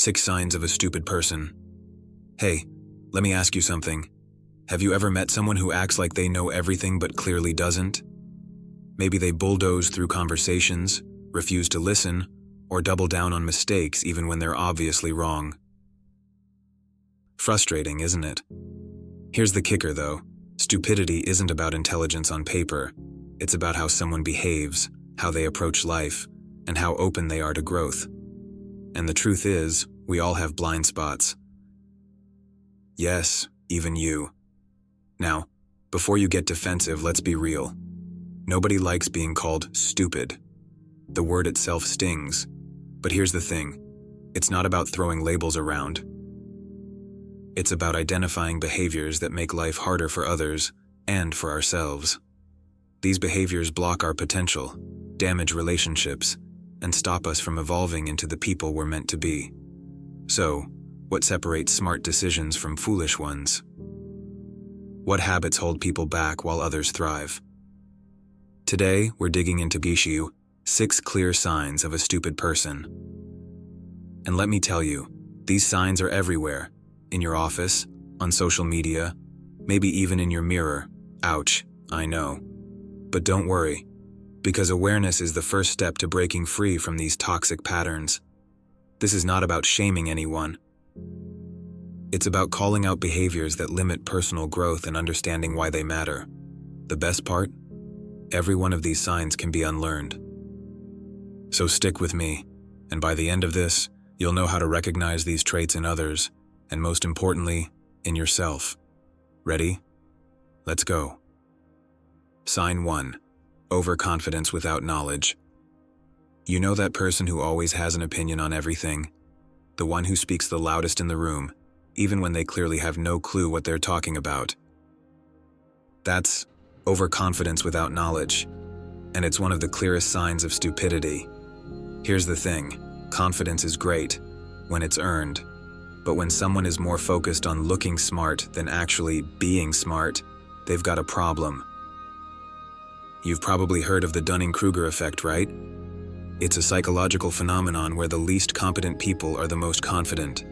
6 signs of a stupid person. Hey, let me ask you something. Have you ever met someone who acts like they know everything but clearly doesn't? Maybe they bulldoze through conversations, refuse to listen, or double down on mistakes even when they're obviously wrong. Frustrating, isn't it? Here's the kicker, though. Stupidity isn't about intelligence on paper. It's about how someone behaves, how they approach life, and how open they are to growth. And the truth is, we all have blind spots. Yes, even you. Now, before you get defensive, let's be real. Nobody likes being called stupid. The word itself stings. But here's the thing. It's not about throwing labels around. It's about identifying behaviors that make life harder for others and for ourselves. These behaviors block our potential, damage relationships, and stop us from evolving into the people we're meant to be. So, what separates smart decisions from foolish ones? What habits hold people back while others thrive? Today, we're digging into Gishu, 6 clear signs of a stupid person. And let me tell you, these signs are everywhere. In your office, on social media, maybe even in your mirror. Ouch, I know. But don't worry, because awareness is the first step to breaking free from these toxic patterns. This is not about shaming anyone. It's about calling out behaviors that limit personal growth and understanding why they matter. The best part? Every one of these signs can be unlearned. So stick with me, and by the end of this, you'll know how to recognize these traits in others, and most importantly, in yourself. Ready? Let's go. Sign 1. Overconfidence without knowledge. You know that person who always has an opinion on everything? The one who speaks the loudest in the room, even when they clearly have no clue what they're talking about. That's overconfidence without knowledge, and it's one of the clearest signs of stupidity. Here's the thing, confidence is great when it's earned, but when someone is more focused on looking smart than actually being smart, they've got a problem. You've probably heard of the Dunning-Kruger effect, right? It's a psychological phenomenon where the least competent people are the most confident.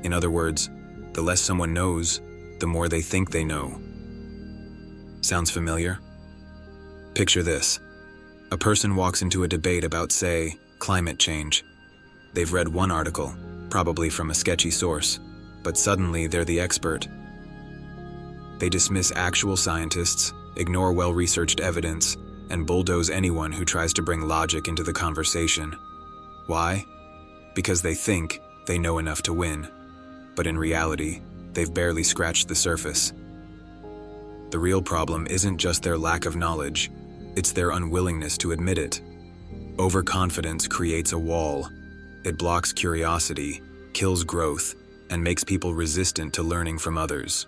In other words, the less someone knows, the more they think they know. Sounds familiar? Picture this. A person walks into a debate about, say, climate change. They've read one article, probably from a sketchy source, but suddenly they're the expert. They dismiss actual scientists, ignore well-researched evidence, and bulldoze anyone who tries to bring logic into the conversation. Why? Because they think they know enough to win. But in reality, they've barely scratched the surface. The real problem isn't just their lack of knowledge, it's their unwillingness to admit it. Overconfidence creates a wall. It blocks curiosity, kills growth, and makes people resistant to learning from others.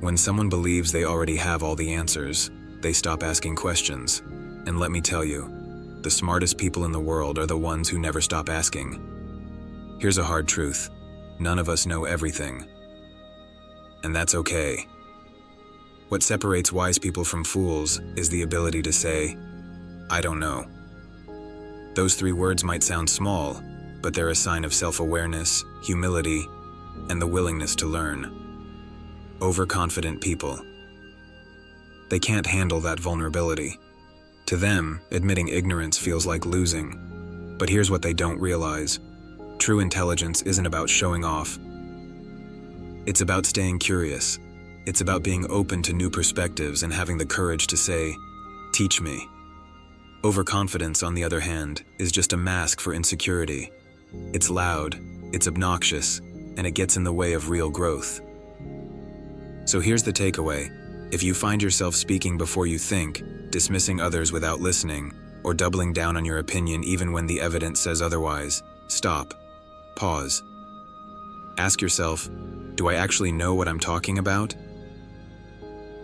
When someone believes they already have all the answers, they stop asking questions. And let me tell you, the smartest people in the world are the ones who never stop asking. Here's a hard truth. None of us know everything. And that's okay. What separates wise people from fools is the ability to say, I don't know. Those 3 words might sound small, but they're a sign of self-awareness, humility, and the willingness to learn. Overconfident people. They can't handle that vulnerability. To them, admitting ignorance feels like losing. But here's what they don't realize. True intelligence isn't about showing off. It's about staying curious. It's about being open to new perspectives and having the courage to say, teach me. Overconfidence, on the other hand, is just a mask for insecurity. It's loud, it's obnoxious, and it gets in the way of real growth. So here's the takeaway. If you find yourself speaking before you think, dismissing others without listening, or doubling down on your opinion even when the evidence says otherwise, stop. Pause. Ask yourself, do I actually know what I'm talking about?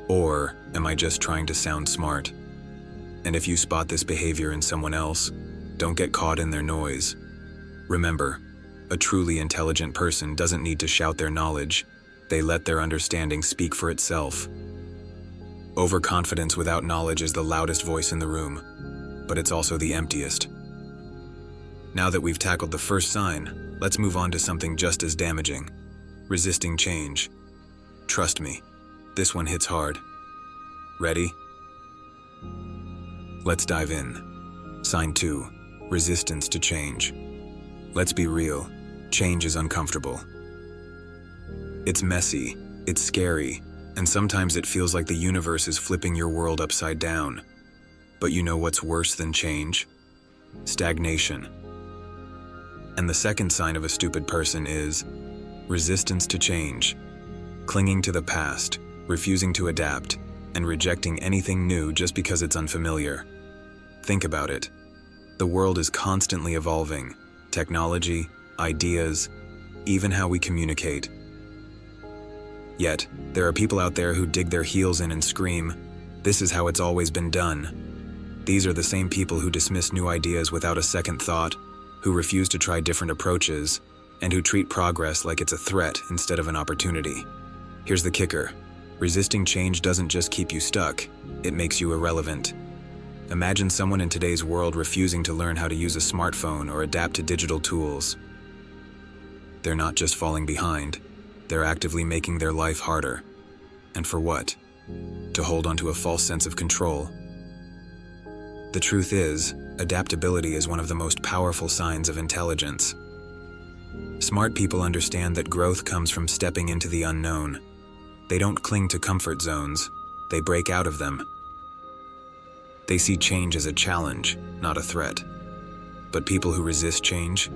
Or am I just trying to sound smart? And if you spot this behavior in someone else, don't get caught in their noise. Remember, a truly intelligent person doesn't need to shout their knowledge. They let their understanding speak for itself. Overconfidence without knowledge is the loudest voice in the room, but it's also the emptiest. Now that we've tackled the first sign, Let's move on to something just as damaging: resisting change. Trust me, this one hits hard. Ready? Let's dive in. Sign 2. Resistance to change. Let's be real. Change is uncomfortable. It's messy, it's scary, and sometimes it feels like the universe is flipping your world upside down. But you know what's worse than change? Stagnation. And the second sign of a stupid person is resistance to change. Clinging to the past, refusing to adapt, and rejecting anything new just because it's unfamiliar. Think about it. The world is constantly evolving. Technology, ideas, even how we communicate. Yet, there are people out there who dig their heels in and scream, "This is how it's always been done." These are the same people who dismiss new ideas without a second thought, who refuse to try different approaches, and who treat progress like it's a threat instead of an opportunity. Here's the kicker. Resisting change doesn't just keep you stuck, it makes you irrelevant. Imagine someone in today's world refusing to learn how to use a smartphone or adapt to digital tools. They're not just falling behind, they're actively making their life harder. And for what? To hold onto a false sense of control. The truth is, adaptability is one of the most powerful signs of intelligence. Smart people understand that growth comes from stepping into the unknown. They don't cling to comfort zones, they break out of them. They see change as a challenge, not a threat. But people who resist change,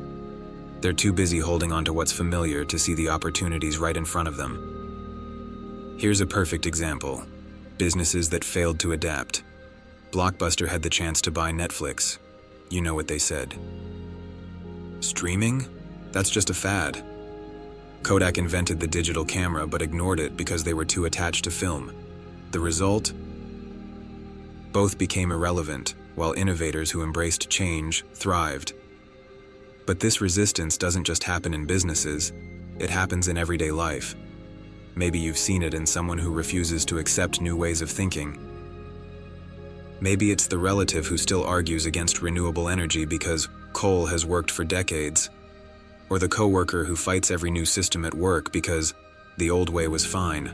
they're too busy holding on to what's familiar to see the opportunities right in front of them. Here's a perfect example. Businesses that failed to adapt. Blockbuster had the chance to buy Netflix. You know what they said. Streaming? That's just a fad. Kodak invented the digital camera but ignored it because they were too attached to film. The result? Both became irrelevant, while innovators who embraced change thrived. But this resistance doesn't just happen in businesses, it happens in everyday life. Maybe you've seen it in someone who refuses to accept new ways of thinking. Maybe it's the relative who still argues against renewable energy because coal has worked for decades. Or the coworker who fights every new system at work because the old way was fine.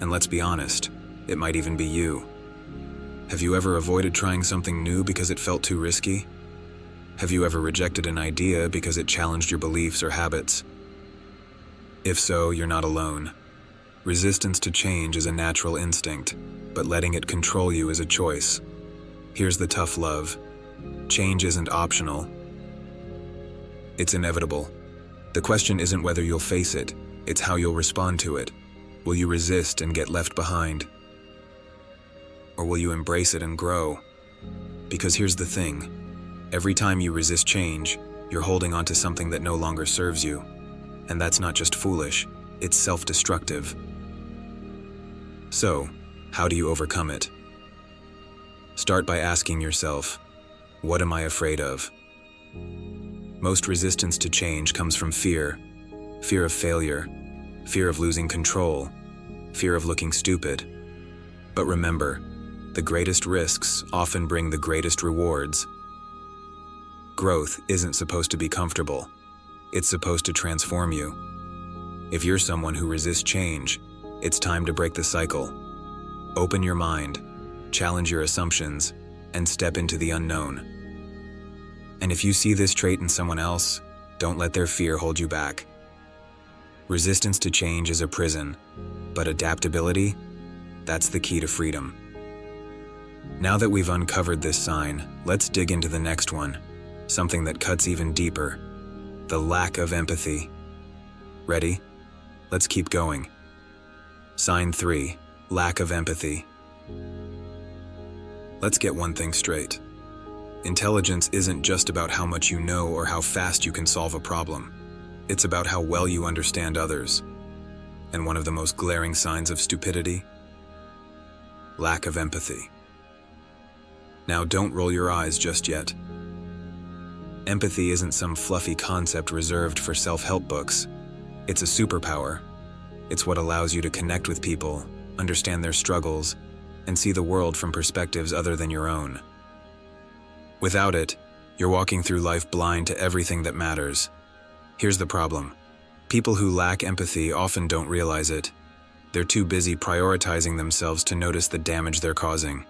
And let's be honest, it might even be you. Have you ever avoided trying something new because it felt too risky? Have you ever rejected an idea because it challenged your beliefs or habits? If so, you're not alone. Resistance to change is a natural instinct, but letting it control you is a choice. Here's the tough love. Change isn't optional. It's inevitable. The question isn't whether you'll face it, it's how you'll respond to it. Will you resist and get left behind? Or will you embrace it and grow? Because here's the thing. Every time you resist change, you're holding on to something that no longer serves you. And that's not just foolish, it's self-destructive. So, how do you overcome it? Start by asking yourself, what am I afraid of? Most resistance to change comes from fear. Fear of failure, fear of losing control, fear of looking stupid. But remember, the greatest risks often bring the greatest rewards. Growth isn't supposed to be comfortable. It's supposed to transform you. If you're someone who resists change, it's time to break the cycle. Open your mind, challenge your assumptions, and step into the unknown. And if you see this trait in someone else, don't let their fear hold you back. Resistance to change is a prison, but adaptability, that's the key to freedom. Now that we've uncovered this sign, let's dig into the next one, something that cuts even deeper: the lack of empathy. Ready? Let's keep going. Sign 3, lack of empathy. Let's get one thing straight. Intelligence isn't just about how much you know or how fast you can solve a problem. It's about how well you understand others. And one of the most glaring signs of stupidity? Lack of empathy. Now don't roll your eyes just yet. Empathy isn't some fluffy concept reserved for self-help books. It's a superpower. It's what allows you to connect with people, understand their struggles, and see the world from perspectives other than your own. Without it, you're walking through life blind to everything that matters. Here's the problem. People who lack empathy often don't realize it. They're too busy prioritizing themselves to notice the damage they're causing.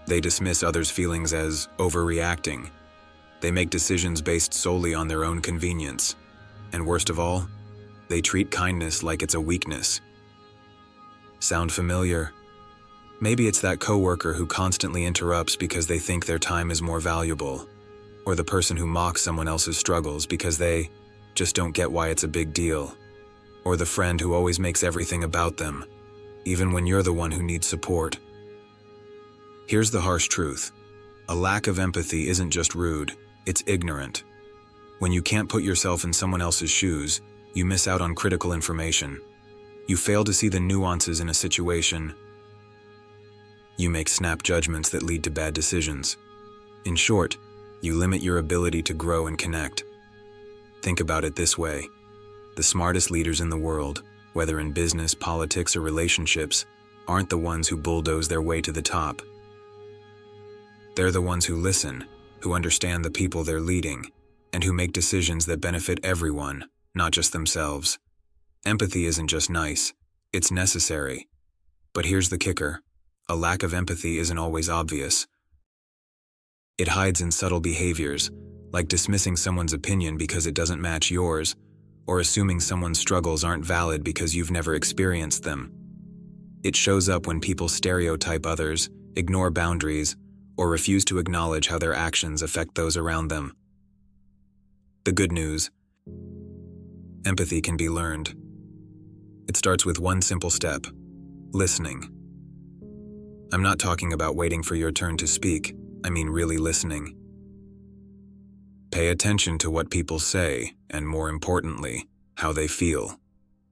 They dismiss others' feelings as overreacting. They make decisions based solely on their own convenience. And worst of all, they treat kindness like it's a weakness. Sound familiar? Maybe it's that coworker who constantly interrupts because they think their time is more valuable, or the person who mocks someone else's struggles because they just don't get why it's a big deal, or the friend who always makes everything about them, even when you're the one who needs support. Here's the harsh truth. A lack of empathy isn't just rude, it's ignorant. When you can't put yourself in someone else's shoes, you miss out on critical information. You fail to see the nuances in a situation. You make snap judgments that lead to bad decisions. In short, you limit your ability to grow and connect. Think about it this way. The smartest leaders in the world, whether in business, politics, or relationships, aren't the ones who bulldoze their way to the top. They're the ones who listen, who understand the people they're leading, and who make decisions that benefit everyone, not just themselves. Empathy isn't just nice, it's necessary. But here's the kicker. A lack of empathy isn't always obvious. It hides in subtle behaviors, like dismissing someone's opinion because it doesn't match yours, or assuming someone's struggles aren't valid because you've never experienced them. It shows up when people stereotype others, ignore boundaries, or refuse to acknowledge how their actions affect those around them. The good news: empathy can be learned. It starts with one simple step: listening. I'm not talking about waiting for your turn to speak, I mean really listening. Pay attention to what people say, and more importantly, how they feel.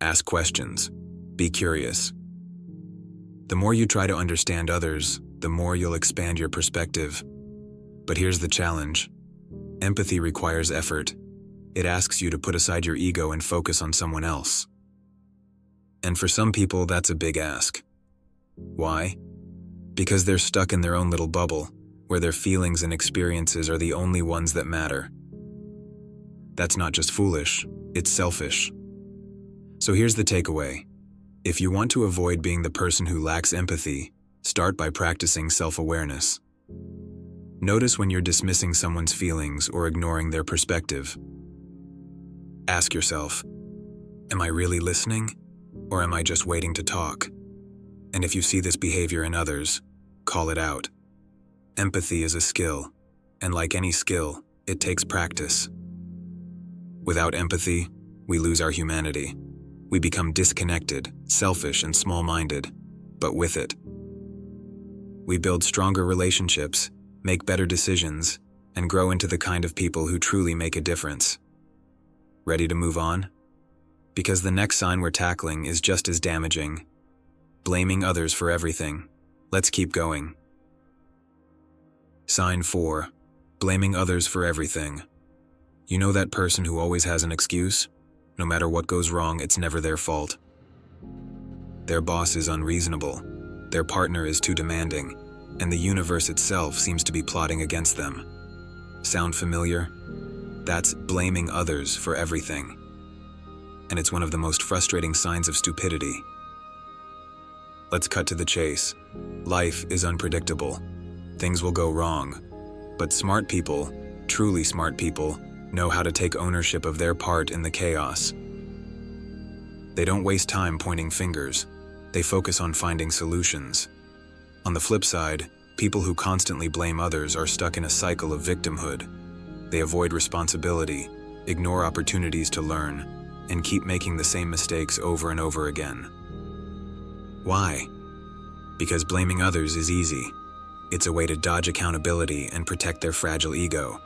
Ask questions. Be curious. The more you try to understand others, the more you'll expand your perspective. But here's the challenge. Empathy requires effort. It asks you to put aside your ego and focus on someone else. And for some people, that's a big ask. Why? Because they're stuck in their own little bubble, where their feelings and experiences are the only ones that matter. That's not just foolish, it's selfish. So here's the takeaway. If you want to avoid being the person who lacks empathy, start by practicing self-awareness. Notice when you're dismissing someone's feelings or ignoring their perspective. Ask yourself, am I really listening, or am I just waiting to talk? And if you see this behavior in others, call it out. Empathy is a skill, and like any skill, it takes practice. Without empathy, we lose our humanity. We become disconnected, selfish, and small-minded. But with it, we build stronger relationships, make better decisions, and grow into the kind of people who truly make a difference. Ready to move on? Because the next sign we're tackling is just as damaging. Blaming others for everything. Let's keep going. Sign 4. Blaming others for everything. You know that person who always has an excuse? No matter what goes wrong, it's never their fault. Their boss is unreasonable, their partner is too demanding, and the universe itself seems to be plotting against them. Sound familiar? That's blaming others for everything. And it's one of the most frustrating signs of stupidity. Let's cut to the chase. Life is unpredictable. Things will go wrong. But smart people, truly smart people, know how to take ownership of their part in the chaos. They don't waste time pointing fingers. They focus on finding solutions. On the flip side, people who constantly blame others are stuck in a cycle of victimhood. They avoid responsibility, ignore opportunities to learn, and keep making the same mistakes over and over again. Why? Because blaming others is easy. It's a way to dodge accountability and protect their fragile ego.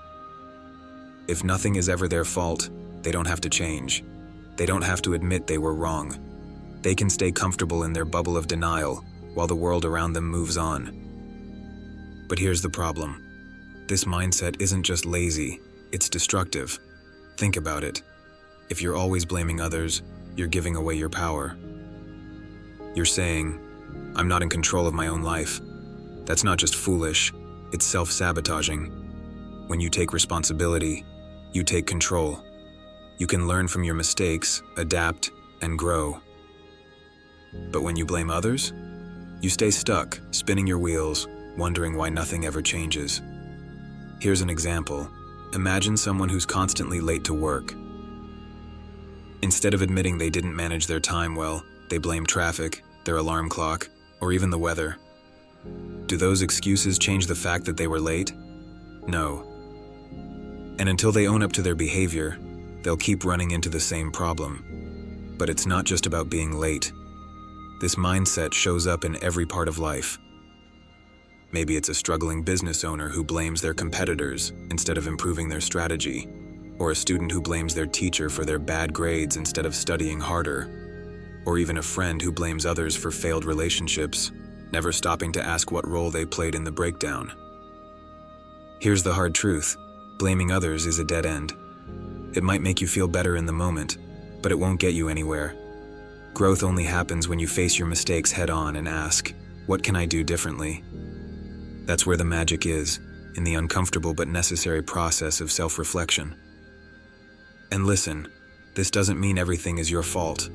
If nothing is ever their fault, they don't have to change. They don't have to admit they were wrong. They can stay comfortable in their bubble of denial while the world around them moves on. But here's the problem. This mindset isn't just lazy, it's destructive. Think about it. If you're always blaming others, you're giving away your power. You're saying, I'm not in control of my own life. That's not just foolish, it's self-sabotaging. When you take responsibility, you take control. You can learn from your mistakes, adapt, and grow. But when you blame others, you stay stuck, spinning your wheels, wondering why nothing ever changes. Here's an example. Imagine someone who's constantly late to work. Instead of admitting they didn't manage their time well, they blame traffic, their alarm clock, or even the weather. Do those excuses change the fact that they were late? No. And until they own up to their behavior, they'll keep running into the same problem. But it's not just about being late. This mindset shows up in every part of life. Maybe it's a struggling business owner who blames their competitors instead of improving their strategy, or a student who blames their teacher for their bad grades instead of studying harder, or even a friend who blames others for failed relationships, never stopping to ask what role they played in the breakdown. Here's the hard truth. Blaming others is a dead end. It might make you feel better in the moment, but it won't get you anywhere. Growth only happens when you face your mistakes head-on and ask, what can I do differently? That's where the magic is, in the uncomfortable but necessary process of self-reflection. And listen, this doesn't mean everything is your fault.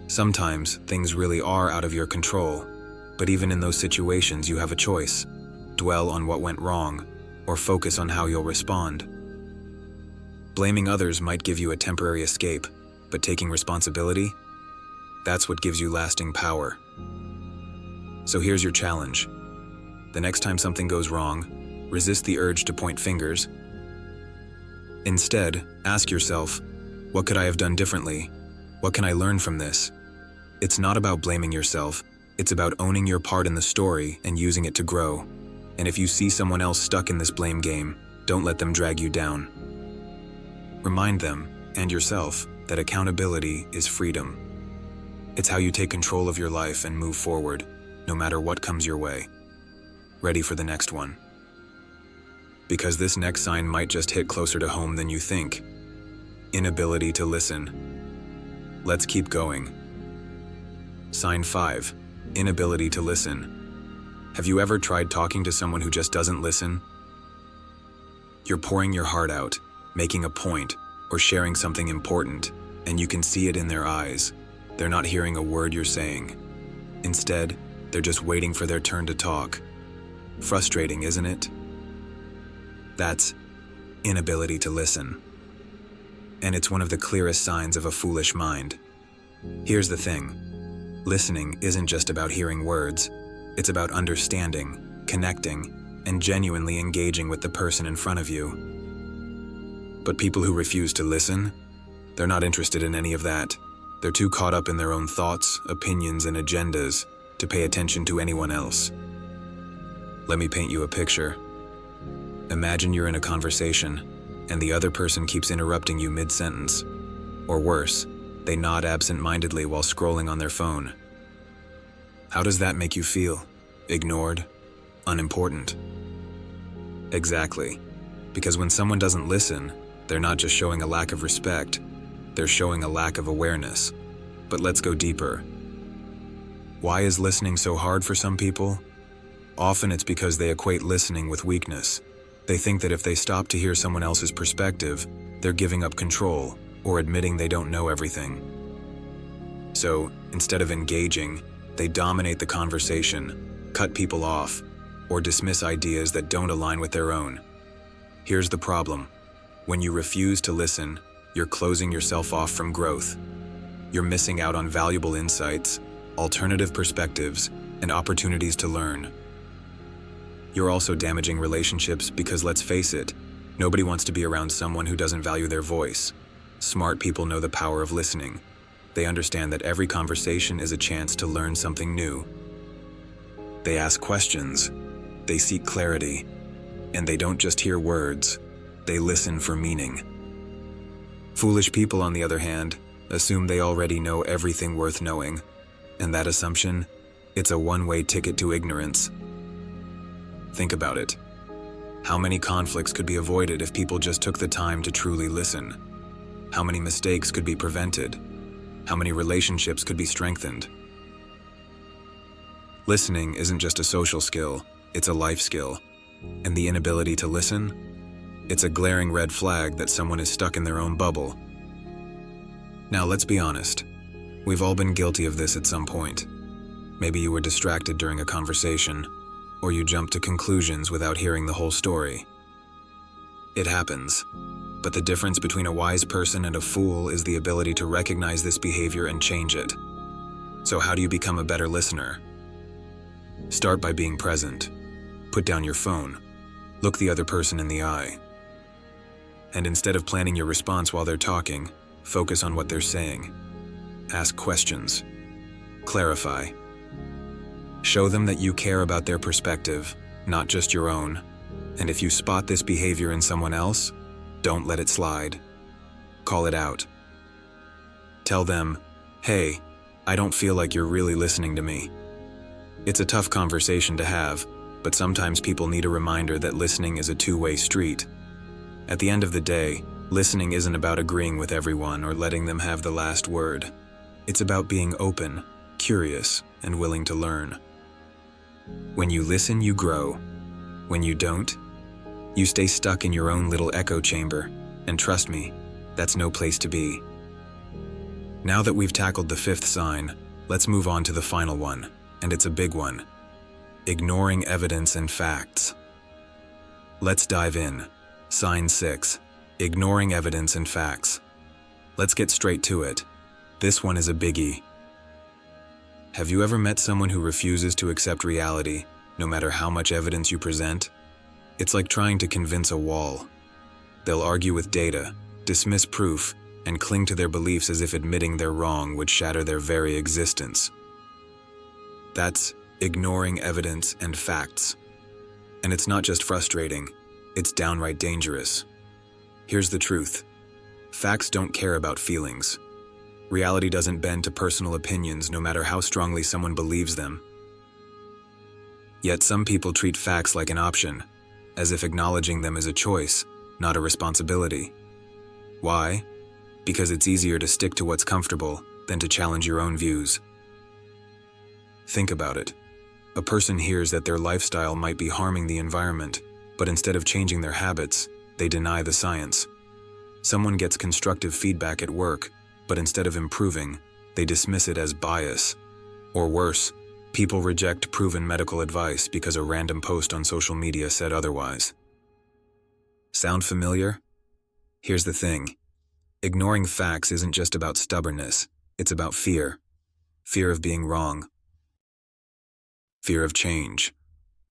Sometimes things really are out of your control, but even in those situations you have a choice. Dwell on what went wrong, or focus on how you'll respond. Blaming others might give you a temporary escape, but taking responsibility? That's what gives you lasting power. So here's your challenge. The next time something goes wrong, resist the urge to point fingers. Instead, ask yourself, what could I have done differently? What can I learn from this? It's not about blaming yourself, it's about owning your part in the story and using it to grow. And if you see someone else stuck in this blame game, don't let them drag you down. Remind them, and yourself, that accountability is freedom. It's how you take control of your life and move forward, no matter what comes your way. Ready for the next one? Because this next sign might just hit closer to home than you think. Inability to listen. Let's keep going. Sign 5. Inability to listen. Have you ever tried talking to someone who just doesn't listen? You're pouring your heart out, making a point, or sharing something important, and you can see it in their eyes. They're not hearing a word you're saying. Instead, they're just waiting for their turn to talk. Frustrating, isn't it? That's inability to listen. And it's one of the clearest signs of a foolish mind. Here's the thing. Listening isn't just about hearing words. It's about understanding, connecting, and genuinely engaging with the person in front of you. But people who refuse to listen, they're not interested in any of that. They're too caught up in their own thoughts, opinions, and agendas to pay attention to anyone else. Let me paint you a picture. Imagine you're in a conversation, and the other person keeps interrupting you mid-sentence. Or worse, they nod absent-mindedly while scrolling on their phone. How does that make you feel? Ignored? Unimportant? Exactly. Because when someone doesn't listen, they're not just showing a lack of respect, they're showing a lack of awareness. But let's go deeper. Why is listening so hard for some people? Often it's because they equate listening with weakness. They think that if they stop to hear someone else's perspective, they're giving up control or admitting they don't know everything. So, instead of engaging, they dominate the conversation, cut people off, or dismiss ideas that don't align with their own. Here's the problem. When you refuse to listen, you're closing yourself off from growth. You're missing out on valuable insights, alternative perspectives, and opportunities to learn. You're also damaging relationships because, let's face it, nobody wants to be around someone who doesn't value their voice. Smart people know the power of listening. They understand that every conversation is a chance to learn something new. They ask questions, they seek clarity, and they don't just hear words, they listen for meaning. Foolish people, on the other hand, assume they already know everything worth knowing, and that assumption, it's a one-way ticket to ignorance. Think about it. How many conflicts could be avoided if people just took the time to truly listen? How many mistakes could be prevented? How many relationships could be strengthened? Listening isn't just a social skill, it's a life skill. And the inability to listen? It's a glaring red flag that someone is stuck in their own bubble. Now let's be honest. We've all been guilty of this at some point. Maybe you were distracted during a conversation, or you jumped to conclusions without hearing the whole story. It happens, but the difference between a wise person and a fool is the ability to recognize this behavior and change it. So how do you become a better listener? Start by being present. Put down your phone. Look the other person in the eye. And instead of planning your response while they're talking, focus on what they're saying. Ask questions. Clarify. Show them that you care about their perspective, not just your own. And if you spot this behavior in someone else, don't let it slide. Call it out. Tell them, "Hey, I don't feel like you're really listening to me." It's a tough conversation to have, but sometimes people need a reminder that listening is a two-way street. At the end of the day, listening isn't about agreeing with everyone or letting them have the last word. It's about being open, curious, and willing to learn. When you listen, you grow. When you don't, you stay stuck in your own little echo chamber, and trust me, that's no place to be. Now that we've tackled the fifth sign, let's move on to the final one, and it's a big one. Ignoring evidence and facts. Let's dive in. Sign 6. Ignoring evidence and facts. Let's get straight to it. This one is a biggie. Have you ever met someone who refuses to accept reality, no matter how much evidence you present? It's like trying to convince a wall. They'll argue with data, dismiss proof, and cling to their beliefs as if admitting they're wrong would shatter their very existence. That's ignoring evidence and facts. And it's not just frustrating, it's downright dangerous. Here's the truth. Facts don't care about feelings. Reality doesn't bend to personal opinions no matter how strongly someone believes them. Yet some people treat facts like an option, as if acknowledging them is a choice, not a responsibility. Why? Because it's easier to stick to what's comfortable than to challenge your own views. Think about it. A person hears that their lifestyle might be harming the environment, but instead of changing their habits, they deny the science. Someone gets constructive feedback at work, but instead of improving, they dismiss it as bias. Or worse, people reject proven medical advice because a random post on social media said otherwise. Sound familiar? Here's the thing. Ignoring facts isn't just about stubbornness, it's about fear. Fear of being wrong. Fear of change.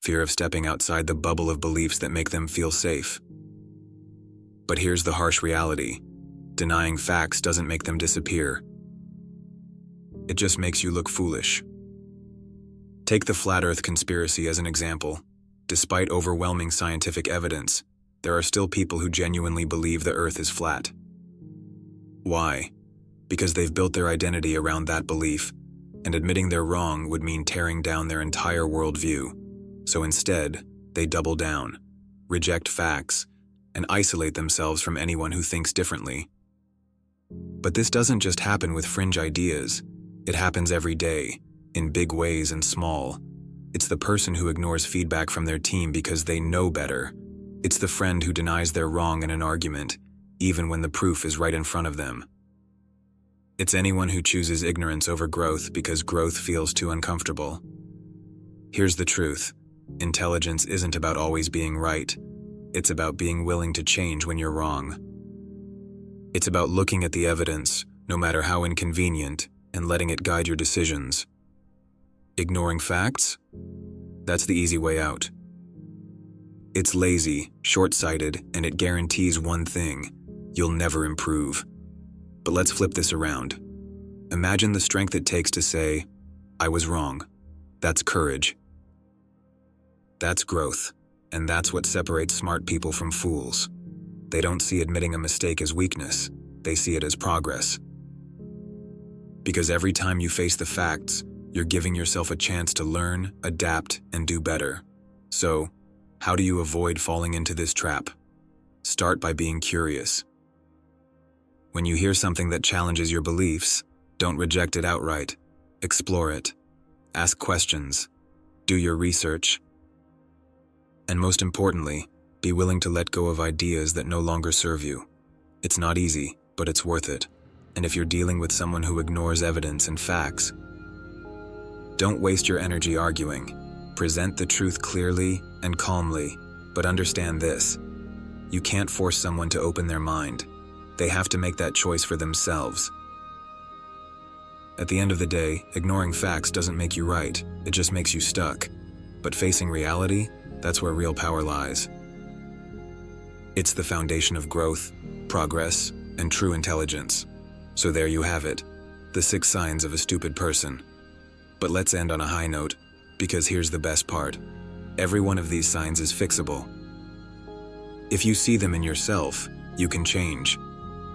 Fear of stepping outside the bubble of beliefs that make them feel safe. But here's the harsh reality. Denying facts doesn't make them disappear. It just makes you look foolish. Take the flat Earth conspiracy as an example. Despite overwhelming scientific evidence, there are still people who genuinely believe the Earth is flat. Why? Because they've built their identity around that belief, and admitting they're wrong would mean tearing down their entire worldview. So instead, they double down, reject facts, and isolate themselves from anyone who thinks differently. But this doesn't just happen with fringe ideas. It happens every day, in big ways and small. It's the person who ignores feedback from their team because they know better. It's the friend who denies they're wrong in an argument, even when the proof is right in front of them. It's anyone who chooses ignorance over growth because growth feels too uncomfortable. Here's the truth. Intelligence isn't about always being right. It's about being willing to change when you're wrong. It's about looking at the evidence, no matter how inconvenient, and letting it guide your decisions. Ignoring facts? That's the easy way out. It's lazy, short-sighted, and it guarantees one thing: you'll never improve. But let's flip this around. Imagine the strength it takes to say, "I was wrong." That's courage. That's growth, and that's what separates smart people from fools. They don't see admitting a mistake as weakness, they see it as progress. Because every time you face the facts, you're giving yourself a chance to learn, adapt, and do better. So, how do you avoid falling into this trap? Start by being curious. When you hear something that challenges your beliefs, don't reject it outright. Explore it. Ask questions. Do your research. And most importantly, be willing to let go of ideas that no longer serve you. It's not easy, but it's worth it. And if you're dealing with someone who ignores evidence and facts, don't waste your energy arguing. Present the truth clearly and calmly, but understand this. You can't force someone to open their mind. They have to make that choice for themselves. At the end of the day, ignoring facts doesn't make you right, it just makes you stuck. But facing reality, that's where real power lies. It's the foundation of growth, progress, and true intelligence. So there you have it, the 6 signs of a stupid person. But let's end on a high note, because here's the best part. Every one of these signs is fixable. If you see them in yourself, you can change.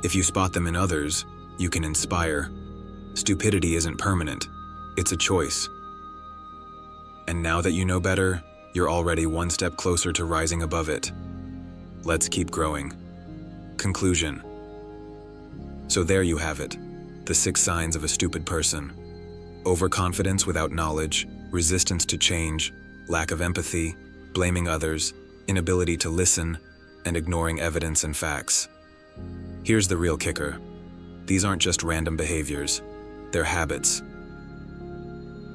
If you spot them in others, you can inspire. Stupidity isn't permanent, it's a choice. And now that you know better, you're already one step closer to rising above it. Let's keep growing. Conclusion. So there you have it, the 6 signs of a stupid person. Overconfidence without knowledge, resistance to change, lack of empathy, blaming others, inability to listen, and ignoring evidence and facts. Here's the real kicker. These aren't just random behaviors, they're habits.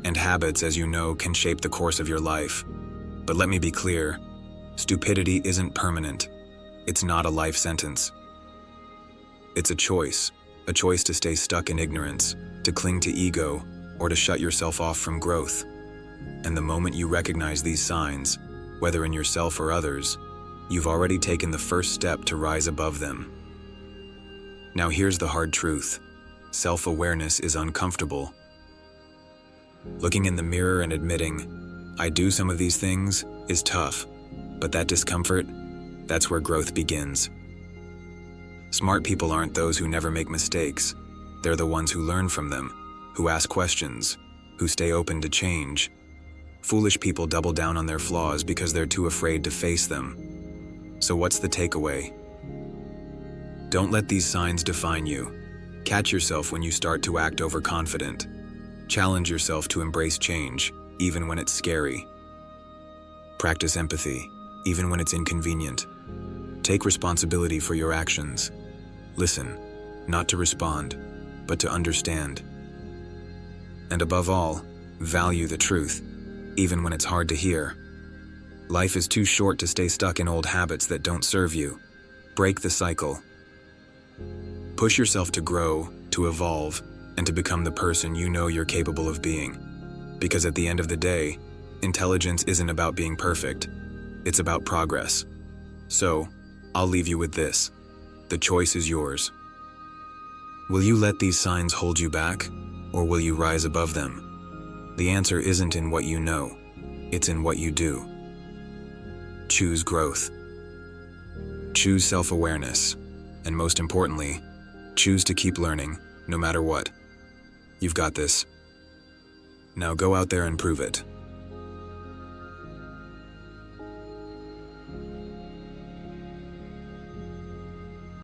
And habits, as you know, can shape the course of your life. But let me be clear, stupidity isn't permanent. It's not a life sentence. It's a choice to stay stuck in ignorance, to cling to ego, or to shut yourself off from growth. And the moment you recognize these signs, whether in yourself or others, you've already taken the first step to rise above them. Now here's the hard truth. Self-awareness is uncomfortable. Looking in the mirror and admitting, I do some of these things, is tough. But that discomfort, that's where growth begins. Smart people aren't those who never make mistakes. They're the ones who learn from them, who ask questions, who stay open to change. Foolish people double down on their flaws because they're too afraid to face them. So what's the takeaway? Don't let these signs define you. Catch yourself when you start to act overconfident. Challenge yourself to embrace change, even when it's scary. Practice empathy, even when it's inconvenient. Take responsibility for your actions. Listen, not to respond, but to understand. And above all, value the truth, even when it's hard to hear. Life is too short to stay stuck in old habits that don't serve you. Break the cycle. Push yourself to grow, to evolve, and to become the person you know you're capable of being. Because at the end of the day, intelligence isn't about being perfect. It's about progress. So, I'll leave you with this. The choice is yours. Will you let these signs hold you back, or will you rise above them? The answer isn't in what you know, it's in what you do. Choose growth. Choose self-awareness. And most importantly, choose to keep learning, no matter what. You've got this. Now go out there and prove it.